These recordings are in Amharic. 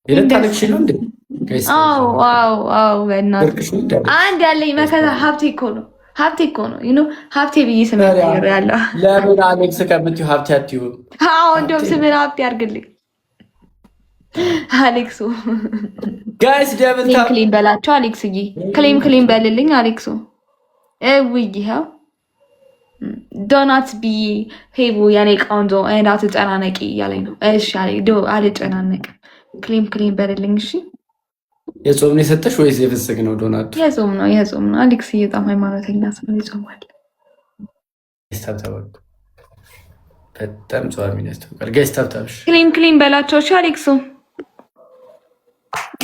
የለታለቅሽ ነው እንዴ? አዎ በእናትህ አንድ ያለኝ መከታ ሀብቴ እኮ ነው። ሀብቴ ብዬ ስም ያለው ለምን አሌክስ ከምትይው ሀብቴ አትይው? እንደውም ስምን ሀብቴ አድርግልኝ። አሌክሱ ጋይስ ደብል ታፕ ክሊም በላቸው። አሌክስዬ ክሊም በልልኝ። አሌክሱ ይኸው ዶናት ቢ ሄቡ ያኔ ቆንጆ እንዳትጨናነቂ እያለኝ ነው። እሺ አልጨናነቅም። ክሊም በልልኝ። እሺ የጾም ነው የሰጠሽ ወይስ የፍስግ ነው? ዶናቱ የጾም ነው። አሌክስ በጣም ሃይማኖተኛ ስለሆነ ይጾማል። ይስታብታባል በጣም ጾም ይነስተው ጋይስ ታብታብሽ ክሊም በላቸው። እሺ አሌክሱ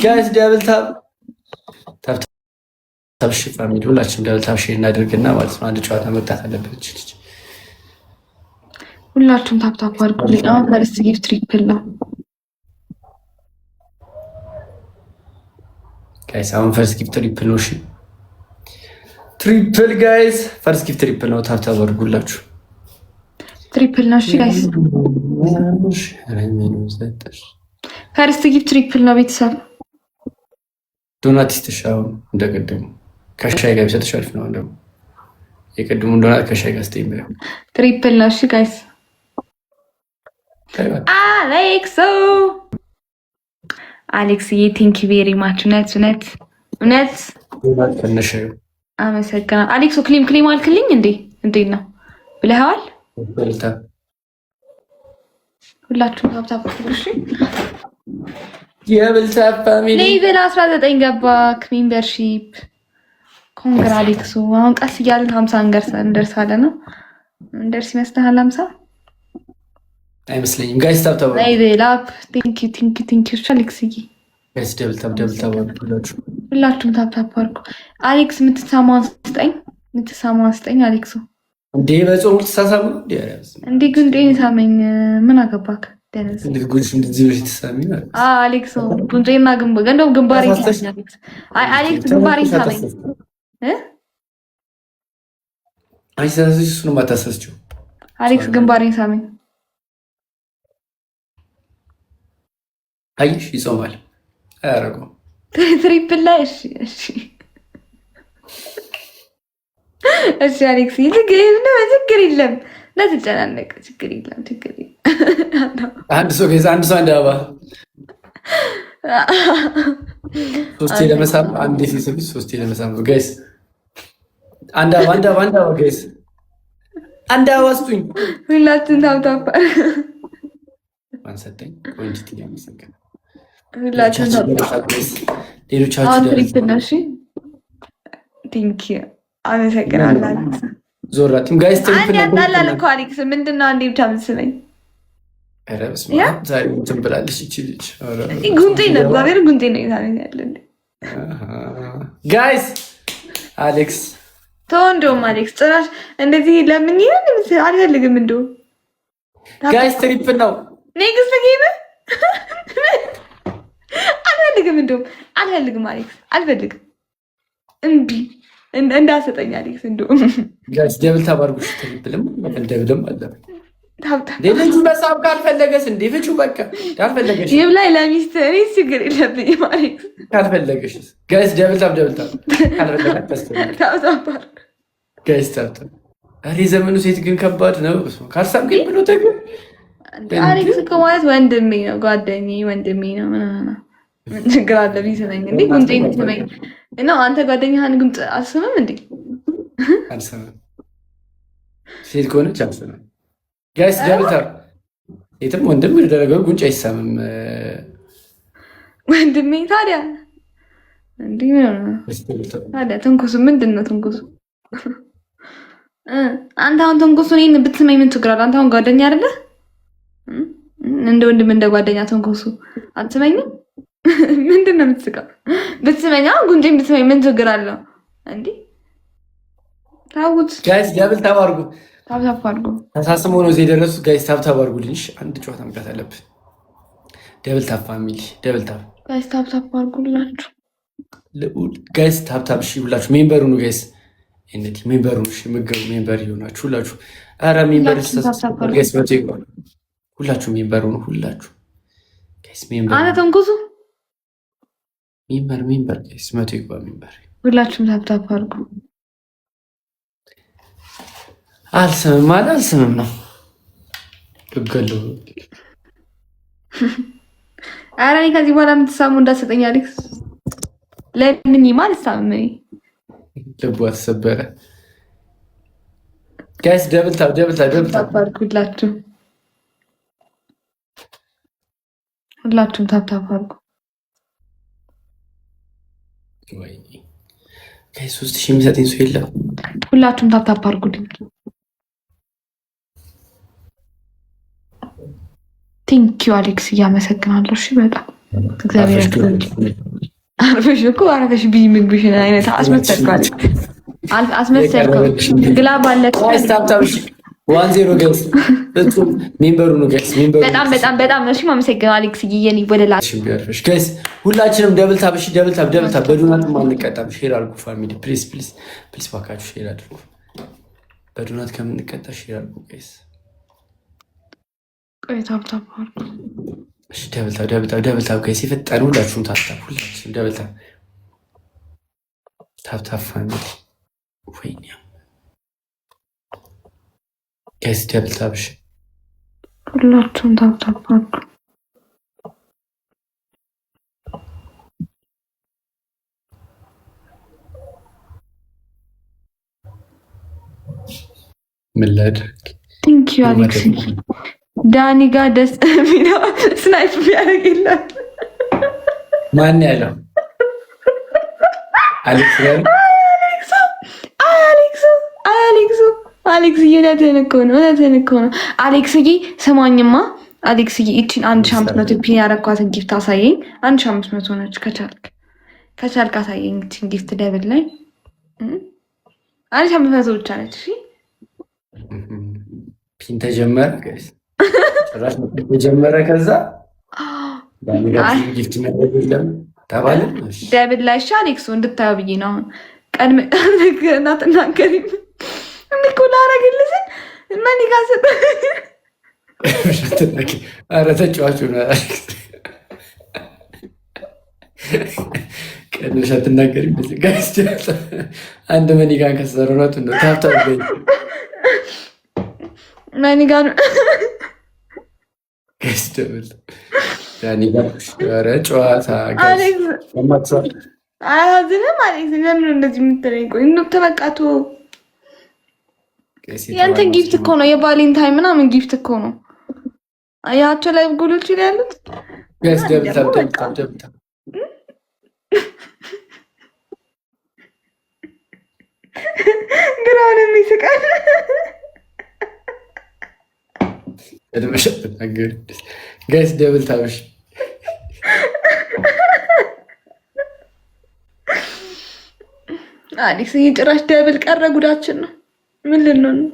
ጋይስ ደብል ታብሽ ፋሚሊ ሁላችንም ደብል ታብሽ እናድርግና ማለት ነው። አንድ ጨዋታ መጣት አለበት ልጅ ሁላችሁም ታፕታፕ አድርጉልኝ። አሁን ፈርስት ጊፍት ትሪፕል ነው ጋይስ። አሁን ፈርስት ጊፍት ትሪፕል ነው። እሺ ትሪፕል ጋይስ፣ ፈርስት ጊፍት ትሪፕል ነው። ታፕታፕ አድርጉላችሁ። ትሪፕል ነው። እሺ ጋይስ ፈርስት ጊፍት ትሪፕል ነው። ቤተሰብ ዶናት ይስተሻው እንደቀደሙ ከሻይ ጋር ቢሰጥሽ አሪፍ ነው። እንደው የቀድሙ ዶናት ከሻይ ጋር ስትይ ነው። ትሪፕል ነው። እሺ ጋይስ አሌክስዬ ቴንክ ዩ ቬሪ ማች። እውነት አመሰግናለሁ። አሌክሶ ክሊም አልክልኝ እንዴ? እንዴት ነው ብለኸዋል? ሁላችሁም ታፕታፕ እሺ። የብልታ ፋሚሊ ሌቭል 19 ገባክ። ሜምበርሺፕ ኮንግራ አሌክሶ። አሁን ቀስ እያልን 50 እንደርሳለን ነው። እንደርስ ይመስልሃል? 50 አይመስለኝም ጋይስ። ታፕታፕ ሌቭል አፕ። ቴንክ ዩ አሌክስዬ። ጋይስ ደብል ታፕ ሁላችሁም ታፕታፕ አድርጉ። አሌክስ የምትሳማውን ስጠኝ አሌክሶ። እንዴ በጾም ተሳሳሙ እንዴ ጉንጤን ሳመኝ። ምን አገባክ? አሌክስ ጉንጬና እንደውም ግንባሬ አሌክስ ግንባሬ ሳመኝ። እሱንም አታሳስችው። አሌክስ ግንባሬን ሳመኝ። አይሽ ይጾማል አያረገው ትሪፕል ላይ እሺ አሌክስ ችግር የለም እንዳትጨናነቅ። ችግር የለም አንድ ሰው አንድ አበባ ሶስቴ ለመሳም አንዴ ሲስብሽ ሶስቴ ለመሳም ጋይስ። አንድ አበባ ጋይስ፣ አንድ አበባ ስጡኝ። ሁላችሁም ታፕታፕ ማን ሰጠኝ? ቆንጅት ያመሰግን ሁላችሁም ሌሎቻችሁ ትሪፕል ነው። እሺ ቴንክ ዩ አመሰግናለሁ። ዞራ ቲም ጋይስ ትሪፕል ነው። ያጣላል እኮ አሌክስ ምንድነው? አንዴ ብቻ መስለኝ። ኧረ በስመ አብ ዛሬ እንትን ብላለች እቺ ልጅ። ጉንጤ ነው እግዚአብሔር ጉንጤ ነው ይታለኛል እንዴ ጋይስ። አሌክስ እንደውም አሌክስ ጭራሽ እንደዚህ ለምን ይሄን አልፈልግም። እንደውም ጋይስ ትሪፕል ነው። ኔክስት ጌም አልፈልግም። እንደውም አልፈልግም አሌክስ አልፈልግም። እምቢ እንዳሰጠኝ አሌክስ። እንደውም ጋይስ ደብል ታባርጉሽ። ትሪፕልም እንደብልም አለ ሌሎቹ መሳብ ካልፈለገስ እንዴ ፍቹ በቃ ካልፈለገሽ ይም ላይ ለሚስት እኔ ችግር የለብኝም አሌክስ ካልፈለገሽ ጋይስ ደብል ታብ ካልፈለገሽ ታውታባር ጋይስ ታብ። አሬ ዘመኑ ሴት ግን ከባድ ነው። ካልሳብ ግን ብሎ ተገ አሌክስ እኮ ማለት ወንድሜ ነው፣ ጓደኛዬ ወንድሜ ነው። ምን ችግር አለ ቢስመኝ እንዴ? ጉንጤን ቢስመኝ እና አንተ ጓደኛህን ግምጽ አልሰማም እንዴ? አልሰማም። ሴት ከሆነች አልሰማም። ጋይስ ደብተር የትም ወንድም ደረገው ጉንጭ አይሳምም። ወንድሜ ታዲያ እንዴ ታዲያ ትንኩሱ ምንድን ነው? ትንኩሱ አንተ አሁን ትንኩሱ እኔን ብትስመኝ ምን ችግር አለ? አንተ አሁን ጓደኛ አይደለ? እንደ ወንድም እንደ ጓደኛ ትንኩሱ አትስመኝም? ምንድን ነው የምትስቀው? ብትስመኝ አሁን ጉንጬን ብትስመኝ ምን ችግር አለው እንዴ? ታውት ጋይስ ደብል ታባርጉ ታብታብ አድርጉ። ተሳስሞ ነው እዚህ የደረሱት ጋይስ። ታብታብ አድርጉልኝ። አንድ ጨዋታ መምጣት አለብን። ደብል ታብ ፋሚሊ ደብል ታብ ጋይስ ታብታብ አድርጉላችሁ ጋይስ። ታብታብ እሺ ሁላችሁ ሜምበሩ ነው ጋይስ። እንዴ ሜምበሩ እሺ ምገቡ ሜምበር ይሆናችሁ ሁላችሁ። አረ ሜምበር ጋይስ ወጪ ሁላችሁ ሜምበሩ ነው ሁላችሁ ጋይስ። ሜምበር አንተ ተንኩሱ ሚንበር ጋይስ 100 ይግባ ሚንበር። ሁላችሁም ታፕታፕ አድርጉ። አልስምም ማለት አልስምም ነው እገሉ። ኧረ እኔ ከዚህ በኋላ የምትሳሙ እንዳትሰጠኝ አሌክስ። ለምን ይማል ሳም ልቧ ተሰበረ። ጋይስ ደብል ታፕ አድርጉ። ሁላችሁም ታፕታፕ አድርጉ። ወይኔ ጋይስ 3000 የሚሰጠኝ ሰው የለም። ሁላችሁም ታፕታፕ አድርጉልኝ። ቴንኪው አሌክስ እያመሰግናለሁ። እሺ በጣም እግዚአብሔር አርፈሽ ቢ ምግብሽን አይነት አስመሰልኳል። ግላ ባለ 1-0 ጋይስ በጣም ሜምበሩ ነው ጋይስ ሜምበሩ በጣም እሺ ማመሰግናለሁ አሌክስ ይየኔ ወደላ ሽቢያርፈሽ ጋይስ ሁላችንም ደብል ታፕ በዶናት ማንቀጣም ሼር አድርጉ ፋሚሊ ፕሊዝ ባካችሁ ሼር አድርጉ። በዶናት ከምንቀጣ ሼር አድርጉ ጋይስ። ቆይ ታፕታፕ አድርጉ እሺ ደብል ታፕ ጋይስ ይፈጠሩ ሁላችሁም ሁላችሁም ደብል ታፕ ፋሚሊ ወይኔ ጋይስ ደብል ታፕ ሁላችሁም ታፕታፕ አድርጉ። ምን ላድርግ? ቴንኪው አሌክስ። ዳኒ ጋር ደስ የሚለው ስናይፕ ቢያደርግላት ማን ያለው? አሌክስ እውነትህን እኮ ነው። አሌክስዬ ስማኝማ፣ አሌክስዬ ይቺን 1500 ፒን ያረኳትን ጊፍት አሳየኝ። 1500 ነች። ከቻልክ አሳየኝ ይቺን ጊፍት ደብል ላይ 1500 ብቻ ነች። እሺ ፒን ተጀመረ ጋይስ ጭራሽ ተጀመረ። ከዛ ጊፍት ማድረግ የለም ተባለ። ደብል ላይ እሺ አሌክስ እንድታየው ብዬ ነው። አሁን ቀድሜ እናትናገሪም እኮ ላረግልስን ማን ይጋሰጥ ኧረ ተጫዋቹ ነው ቀድመሽ አትናገሪም ጋይስ። አንድ መኒጋን ከሰሩራት ነው ታፕታፕ መኒጋን ጋይስ ደብል ያኒ ጋር ኧረ ጨዋታ ጋይስ አያዝንም አሌክስ። ለምን እንደዚህ የምትለኝ? ቆይ እንደው ተበቃቱ። ያንተን ጊፍት እኮ ነው የቫሌንታይን ምናምን ጊፍት እኮ ነው። አያቸው ላይ ጎሎች ያሉት ጋይስ ደብል ግራውን የሚስቃል ጋይስ ደብል ታብሽ አሌክስ ጭራሽ ደብል ቀረ። ጉዳችን ነው። ምን ልንሆን ነው?